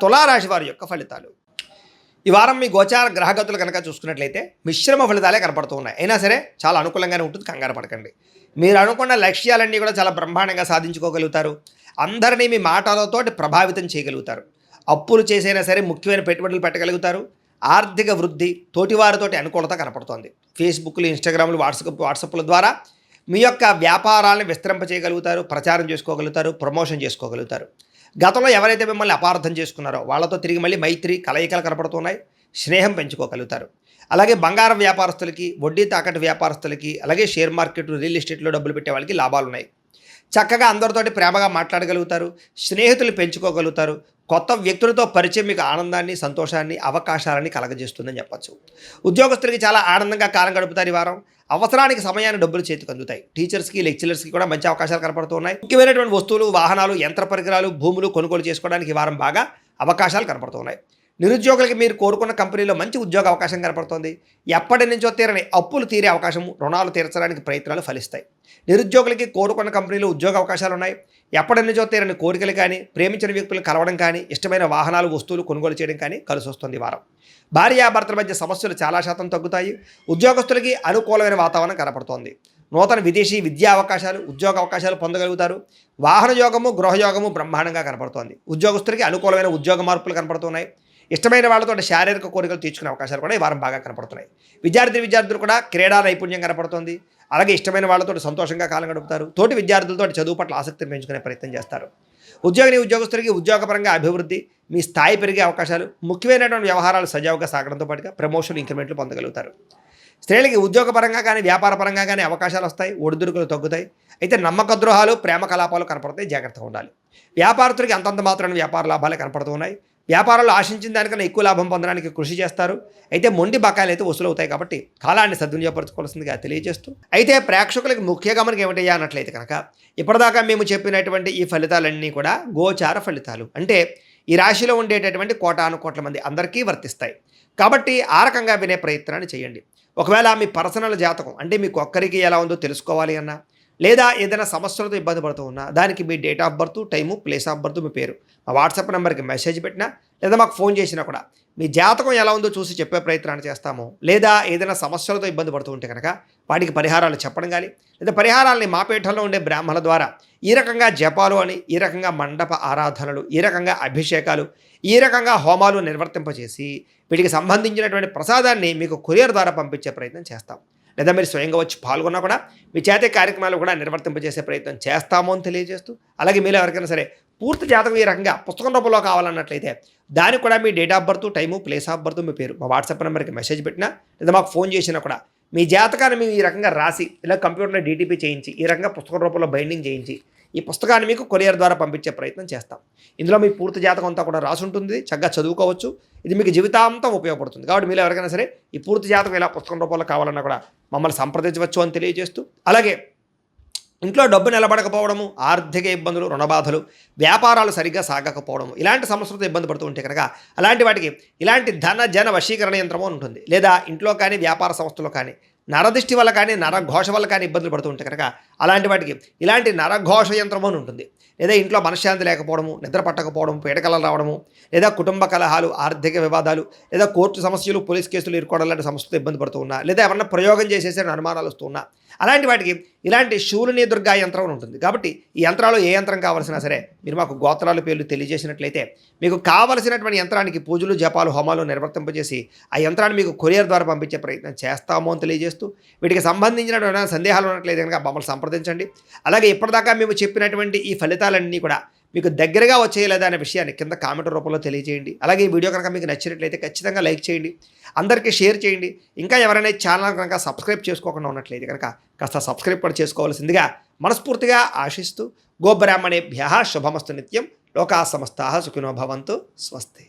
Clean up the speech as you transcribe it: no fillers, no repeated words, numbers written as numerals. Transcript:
తులారాశి వారి యొక్క ఫలితాలు ఈ వారం మీ గోచార గ్రహగతులు కనుక చూసుకున్నట్లయితే మిశ్రమ ఫలితాలే కనపడుతూ ఉన్నాయి. అయినా సరే చాలా అనుకూలంగానే ఉంటుంది, కంగారు పడకండి. మీరు అనుకున్న లక్ష్యాలన్నీ కూడా చాలా బ్రహ్మాండంగా సాధించుకోగలుగుతారు. అందరినీ మీ మాటలతోటి ప్రభావితం చేయగలుగుతారు. అప్పులు చేసైనా సరే ముఖ్యమైన పెట్టుబడులు పెట్టగలుగుతారు. ఆర్థిక వృద్ధి, తోటివారితోటి అనుకూలత కనపడుతోంది. ఫేస్బుక్లు, ఇన్స్టాగ్రామ్లు, వాట్సాప్ల ద్వారా మీ యొక్క వ్యాపారాలను విస్తరింప చేయగలుగుతారు, ప్రచారం చేసుకోగలుగుతారు, ప్రమోషన్ చేసుకోగలుగుతారు. గతంలో ఎవరైతే మిమ్మల్ని అపార్థం చేసుకున్నారో వాళ్ళతో తిరిగి మళ్ళీ మైత్రి కలయికలు కనపడుతున్నాయి. స్నేహం పెంచుకోగలుగుతారు. అలాగే బంగారం వ్యాపారస్తులకి, వడ్డీ తాకట్టు వ్యాపారస్తులకి, అలాగే షేర్ మార్కెట్, రియల్ ఎస్టేట్లో డబ్బులు పెట్టే వాళ్ళకి లాభాలు ఉన్నాయి. చక్కగా అందరితోటి ప్రేమగా మాట్లాడగలుగుతారు. స్నేహితులు పెంచుకోగలుగుతారు. కొత్త వ్యక్తులతో పరిచయం మీకు ఆనందాన్ని, సంతోషాన్ని, అవకాశాలని కలగజేస్తుందని చెప్పచ్చు. ఉద్యోగస్తులకి చాలా ఆనందంగా కాలం గడుపుతారు ఈ వారం. అవసరానికి సమయాన్ని డబ్బులు చేతికి అందుతాయి. టీచర్స్కి, లెక్చరర్స్కి కూడా మంచి అవకాశాలు కనపడుతున్నాయి. ముఖ్యమైనటువంటి వస్తువులు, వాహనాలు, యంత్ర పరికరాలు, భూములు కొనుగోలు చేసుకోవడానికి ఈ వారం బాగా అవకాశాలు కనపడుతున్నాయి. నిరుద్యోగులకి మీరు కోరుకున్న కంపెనీలో మంచి ఉద్యోగ అవకాశం కనపడుతుంది. ఎప్పటి నుంచో తీరని అప్పులు తీరే అవకాశం, రుణాలు తీర్చడానికి ప్రయత్నాలు ఫలిస్తాయి. నిరుద్యోగులకి కోరుకున్న కంపెనీలో ఉద్యోగ అవకాశాలు ఉన్నాయి. ఎప్పటి నుంచో తీరని కోరికలు కానీ, ప్రేమించిన వ్యక్తులు కలవడం కానీ, ఇష్టమైన వాహనాలు, వస్తువులు కొనుగోలు చేయడం కానీ కలిసి వస్తుంది వారం. భార్యాభర్తల మధ్య సమస్యలు చాలా శాతం తగ్గుతాయి. ఉద్యోగస్తులకి అనుకూలమైన వాతావరణం కనపడుతోంది. నూతన విదేశీ విద్యా అవకాశాలు, ఉద్యోగ అవకాశాలు పొందగలుగుతారు. వాహన యోగము, గృహయోగము బ్రహ్మాండంగా కనపడుతోంది. ఉద్యోగస్తులకి అనుకూలమైన ఉద్యోగ మార్పులు కనపడుతున్నాయి. ఇష్టమైన వాళ్ళతో శారీరక కోరికలు తీర్చుకునే అవకాశాలు కూడా ఈ వారం బాగా కనపడుతున్నాయి. విద్యార్థులు కూడా క్రీడా నైపుణ్యం కనపడుతుంది. అలాగే ఇష్టమైన వాళ్ళతో సంతోషంగా కాలం గడుపుతారు. తోటి విద్యార్థులతో చదువు పట్ల ఆసక్తిని పెంచుకునే ప్రయత్నం చేస్తారు. ఉద్యోగస్తులకి ఉద్యోగపరంగా అభివృద్ధి, మీ స్థాయి పెరిగే అవకాశాలు, ముఖ్యమైనటువంటి వ్యవహారాలు సజావుగా సాగడంతో పాటుగా ప్రమోషన్, ఇంక్రిమెంట్లు పొందగలుగుతారు. స్త్రీలకి ఉద్యోగపరంగా కానీ, వ్యాపారపరంగా కానీ అవకాశాలు వస్తాయి. ఒడిదుడుకులు తగ్గుతాయి. అయితే నమ్మక ద్రోహాలు, ప్రేమ కలాపాలు కనపడతాయి, జాగ్రత్తగా ఉండాలి. వ్యాపారస్తులకి అంతంత మాత్రమే వ్యాపార లాభాలే కనపడుతున్నాయి. వ్యాపారాల్లో ఆశించిన దానికన్నా ఎక్కువ లాభం పొందడానికి కృషి చేస్తారు. అయితే మొండి బకాయిలు అయితే వసూలు అవుతాయి కాబట్టి కాలాన్ని సద్వినియోగపరచుకోవాల్సిందిగా తెలియజేస్తూ, అయితే ప్రేక్షకులకి ముఖ్య గమనిక ఏమిటయ్యా అన్నట్లయితే కనుక, ఇప్పటిదాకా మేము చెప్పినటువంటి ఈ ఫలితాలన్నీ కూడా గోచార ఫలితాలు, అంటే ఈ రాశిలో ఉండేటటువంటి కోటాను కోట్ల మంది అందరికీ వర్తిస్తాయి. కాబట్టి ఆ రకంగా వినే ప్రయత్నాన్ని చేయండి. ఒకవేళ మీ పర్సనల్ జాతకం అంటే మీకు ఒక్కరికి ఎలా ఉందో తెలుసుకోవాలి అన్నా, లేదా ఏదైనా సమస్యలతో ఇబ్బంది పడుతూ ఉన్నా, దానికి మీ date of birth, time, place of birth, మీ పేరు మా వాట్సాప్ నెంబర్కి మెసేజ్ పెట్టినా, లేదా మాకు ఫోన్ చేసినా కూడా మీ జాతకం ఎలా ఉందో చూసి చెప్పే ప్రయత్నాన్ని చేస్తాము. లేదా ఏదైనా సమస్యలతో ఇబ్బంది పడుతూ ఉంటే కనుక వాటికి పరిహారాలు చెప్పడం కానీ, లేదా పరిహారాలని మా పీఠంలో ఉండే బ్రాహ్మణుల ద్వారా ఈ రకంగా జపాలు అని, ఈ రకంగా మండప ఆరాధనలు, ఈ రకంగా అభిషేకాలు, ఈ రకంగా హోమాలు నిర్వర్తింపజేసి వీటికి సంబంధించినటువంటి ప్రసాదాన్ని మీకు కొరియర్ ద్వారా పంపించే ప్రయత్నం చేస్తాం. లేదా మీరు స్వయంగా వచ్చి పాల్గొన్నా కూడా మీ చేతే కార్యక్రమాలు కూడా నిర్వర్తింపజేసే ప్రయత్నం చేస్తాము అని తెలియజేస్తూ, అలాగే మీరు ఎవరికైనా సరే పూర్తి జాతకం ఈ రకంగా పుస్తకం రూపంలో కావాలన్నట్లయితే దానికి కూడా మీ date of birth, time, place of birth, మీ పేరు మా వాట్సాప్ నెంబర్కి మెసేజ్ పెట్టినా, లేదా మాకు ఫోన్ చేసినా కూడా మీ జాతకాన్ని మేము ఈ రకంగా రాసి, ఇలా కంప్యూటర్లో డీటీపీ చేయించి, ఈ రకంగా పుస్తకం రూపంలో బైండింగ్ చేయించి ఈ పుస్తకాన్ని మీకు కొరియర్ ద్వారా పంపించే ప్రయత్నం చేస్తాం. ఇందులో మీ పూర్తి జాతకం అంతా కూడా రాసి ఉంటుంది. చక్కగా చదువుకోవచ్చు. ఇది మీకు జీవితాంతం ఉపయోగపడుతుంది. కాబట్టి మీరు ఎవరికైనా సరే ఈ పూర్తి జాతకం ఇలా పుస్తకం రూపంలో కావాలన్నా కూడా మమ్మల్ని సంప్రదించవచ్చు అని తెలియజేస్తూ, అలాగే ఇంట్లో డబ్బు నిలబడకపోవడము, ఆర్థిక ఇబ్బందులు, రుణబాధలు, వ్యాపారాలు సరిగ్గా సాగకపోవడము, ఇలాంటి సమస్యలతో ఇబ్బంది పడుతూ ఉంటే కనుక అలాంటి వాటికి ఇలాంటి ధన జన వశీకరణ యంత్రము ఉంటుంది. లేదా ఇంట్లో కానీ, వ్యాపార సంస్థలో కానీ నరదృష్టి వల్ల కానీ, నరఘోష వల్ల కానీ ఇబ్బందులు పడుతూ ఉంటే కనుక అలాంటి వాటికి ఇలాంటి నరఘోష యంత్రము అని ఉంటుంది. లేదా ఇంట్లో మనశ్శాంతి లేకపోవడము, నిద్ర పట్టకపోవడం, పీడకలలు రావడము, లేదా కుటుంబ కలహాలు, ఆర్థిక వివాదాలు, లేదా కోర్టు సమస్యలు, పోలీస్ కేసులు ఇరుకోవడం లాంటి సమస్యలతో ఇబ్బంది పడుతూ ఉన్నా, లేదా ఎవరన్నా ప్రయోగం చేసేసే అనుమానాలు వస్తూ ఉన్నా, అలాంటి వాటికి ఇలాంటి శూలిని దుర్గా యంత్రం ఉంటుంది. కాబట్టి ఈ యంత్రాలు ఏ యంత్రం కావాల్సినా సరే మీరు మాకు గోత్రాల పేర్లు తెలియజేసినట్లయితే మీకు కావలసినటువంటి యంత్రానికి పూజలు, జపాలు, హోమాలు నిర్వర్తింపజేసి ఆ యంత్రాన్ని మీకు కొరియర్ ద్వారా పంపించే ప్రయత్నం చేస్తాము అని తెలియజేస్తూ, వీటికి సంబంధించినటువంటి సందేహాలు ఉన్నట్లయితే కనుక మమ్మల్ని సంప్రదించండి. అలాగే ఇప్పటిదాకా మేము చెప్పినటువంటి ఈ ఫలితాలన్నీ కూడా మీకు దగ్గరగా వచ్చేయలేదా అనే విషయాన్ని కింద కామెంట్ రూపంలో తెలియజేయండి. అలాగే ఈ వీడియో కనుక మీకు నచ్చినట్లయితే ఖచ్చితంగా లైక్ చేయండి, అందరికీ షేర్ చేయండి. ఇంకా ఎవరైనా ఛానల్ కనుక సబ్స్క్రైబ్ చేసుకోకుండా ఉన్నట్లయితే కనుక కాస్త సబ్స్క్రైబ్ కూడా చేసుకోవాల్సిందిగా మనస్ఫూర్తిగా ఆశిస్తూ, గోబ్రాహ్మణేభ్యః శుభమస్తు నిత్యం, లోకా సమస్తాః సుఖినో భవంతు, స్వస్తి.